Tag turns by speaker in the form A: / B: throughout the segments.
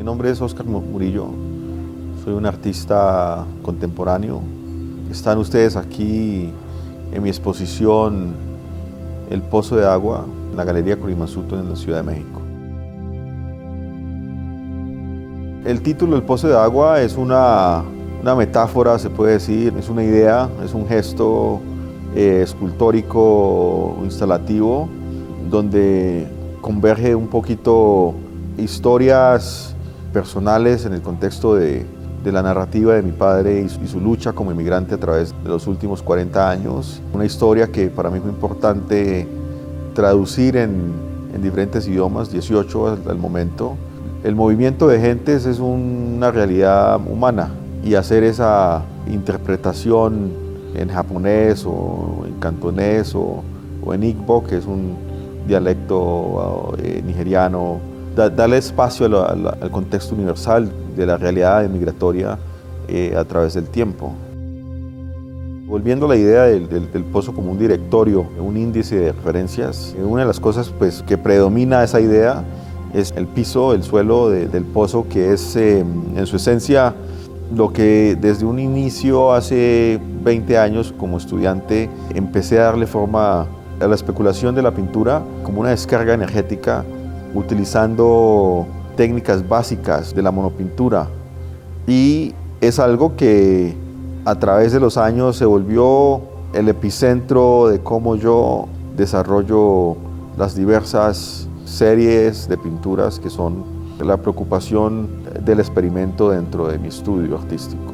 A: nombre es Óscar Murillo, soy un artista contemporáneo. Están ustedes aquí en mi exposición El Pozo de Agua, en la Galería Corimazuto en la Ciudad de México. El título El Pozo de Agua es una metáfora, se puede decir, es una idea, es un gesto escultórico, instalativo, donde converge un poquito historias personales en el contexto de la narrativa de mi padre y su lucha como inmigrante a través de los últimos 40 años. Una historia que para mí fue importante traducir en diferentes idiomas, 18 al momento. El movimiento de gentes es una realidad humana y hacer esa interpretación en japonés o en cantonés o en Igbo, que es un dialecto nigeriano, darle espacio al contexto universal de la realidad migratoria a través del tiempo. Volviendo a la idea del pozo como un directorio, un índice de referencias, una de las cosas que predomina esa idea es el piso, el suelo del pozo, que es en su esencia lo que desde un inicio hace 20 años como estudiante empecé a darle forma a la especulación de la pintura como una descarga energética utilizando técnicas básicas de la monopintura, y es algo que a través de los años se volvió el epicentro de cómo yo desarrollo las diversas series de pinturas que son la preocupación del experimento dentro de mi estudio artístico.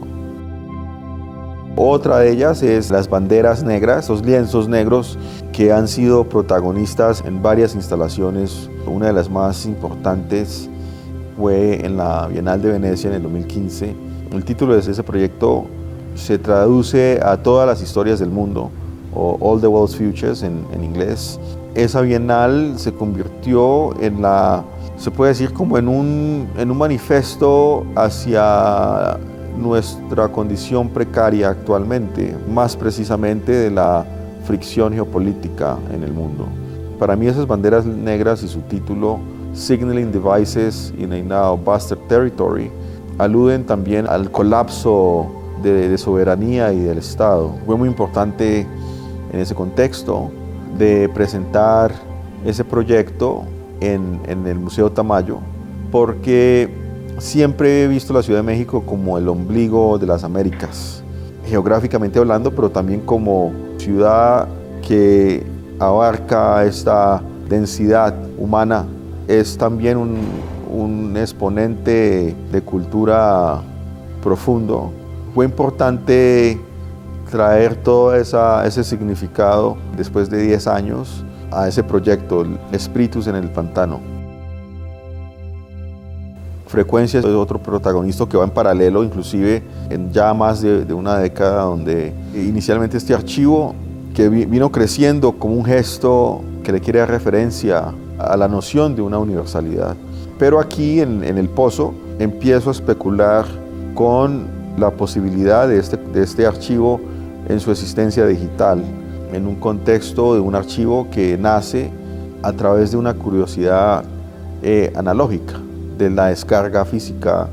A: Otra de ellas es las banderas negras, esos lienzos negros que han sido protagonistas en varias instalaciones. Una de las más importantes fue en la Bienal de Venecia en el 2015. El título de ese proyecto se traduce a todas las historias del mundo, o All the World's Futures en inglés. Esa bienal se convirtió se puede decir como en un manifiesto hacia nuestra condición precaria actualmente, más precisamente de la fricción geopolítica en el mundo. Para mí esas banderas negras y su título, Signaling Devices in a Now Bastard Territory, aluden también al colapso de soberanía y del Estado. Fue muy importante en ese contexto de presentar ese proyecto en el Museo Tamayo, porque siempre he visto la Ciudad de México como el ombligo de las Américas, geográficamente hablando, pero también como ciudad que abarca esta densidad humana. Es también un exponente de cultura profundo. Fue importante traer todo ese significado después de 10 años a ese proyecto, Espíritus en el Pantano. Frecuencia es otro protagonista que va en paralelo, inclusive en ya más de una década, donde inicialmente este archivo que vino creciendo como un gesto que le quiere dar referencia a la noción de una universalidad. Pero aquí en el pozo empiezo a especular con la posibilidad de este archivo en su existencia digital, en un contexto de un archivo que nace a través de una curiosidad analógica, de la descarga física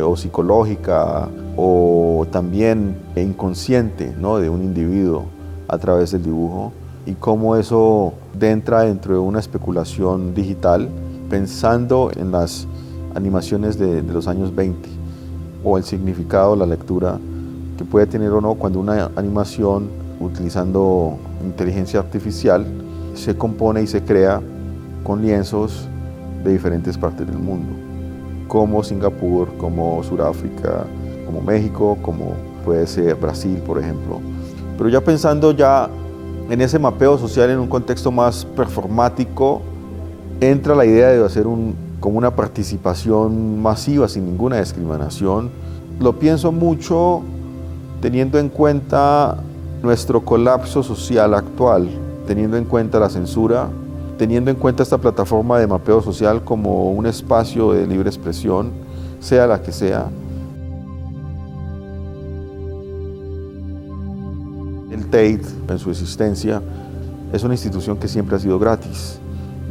A: o psicológica o también inconsciente, ¿no?, de un individuo a través del dibujo, y cómo eso entra dentro de una especulación digital pensando en las animaciones de los años 20 o el significado, la lectura que puede tener o no cuando una animación utilizando inteligencia artificial se compone y se crea con lienzos de diferentes partes del mundo, como Singapur, como Sudáfrica, como México, como puede ser Brasil, por ejemplo. Pero ya pensando en ese mapeo social en un contexto más performático, entra la idea de hacer como una participación masiva sin ninguna discriminación. Lo pienso mucho teniendo en cuenta nuestro colapso social actual, teniendo en cuenta la censura, teniendo en cuenta esta plataforma de mapeo social como un espacio de libre expresión, sea la que sea. El Tate, en su existencia, es una institución que siempre ha sido gratis,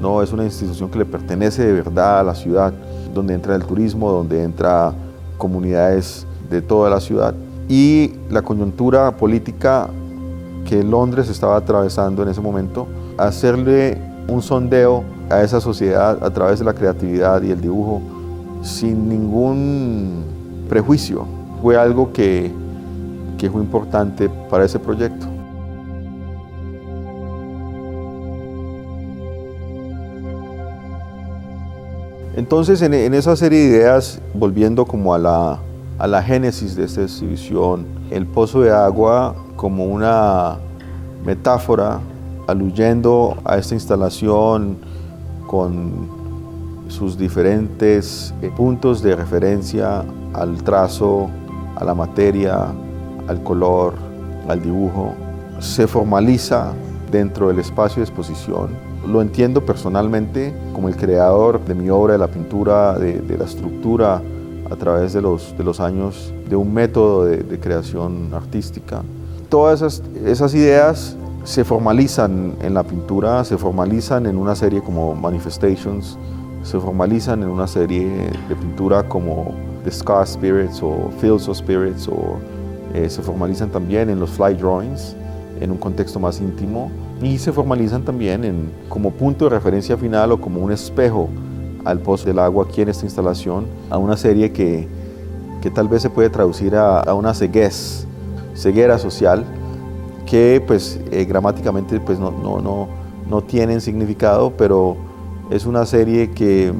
A: no es una institución que le pertenece de verdad a la ciudad. donde entra el turismo, donde entra comunidades de toda la ciudad, y la coyuntura política que Londres estaba atravesando en ese momento, hacerle un sondeo a esa sociedad a través de la creatividad y el dibujo sin ningún prejuicio, fue algo que fue importante para ese proyecto. Entonces, en esa serie de ideas, volviendo como a la génesis de esta exhibición, el pozo de agua como una metáfora, aluyendo a esta instalación con sus diferentes puntos de referencia al trazo, a la materia, al color, al dibujo, se formaliza dentro del espacio de exposición. Lo entiendo personalmente como el creador de mi obra, de la pintura, de la estructura a través de los años, de un método de creación artística. Todas esas ideas se formalizan en la pintura, se formalizan en una serie como Manifestations, se formalizan en una serie de pintura como The Scar Spirits o Fields of Spirits, o se formalizan también en los fly drawings, en un contexto más íntimo, y se formalizan también como punto de referencia final o como un espejo al pozo del agua aquí en esta instalación, a una serie que tal vez se puede traducir a una ceguera social, que pues gramáticamente pues no tienen significado, pero es una serie que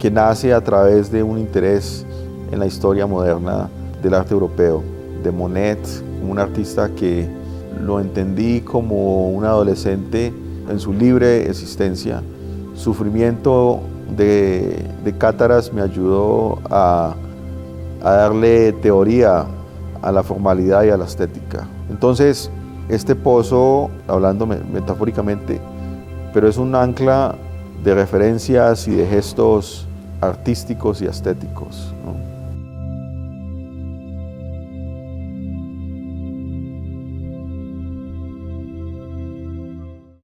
A: nace a través de un interés en la historia moderna del arte europeo, de Monet, un artista que lo entendí como un adolescente en su libre existencia. Sufrimiento de cátaras me ayudó a darle teoría a la formalidad y a la estética. Entonces, este pozo, hablando metafóricamente, pero es un ancla de referencias y de gestos artísticos y estéticos, ¿no?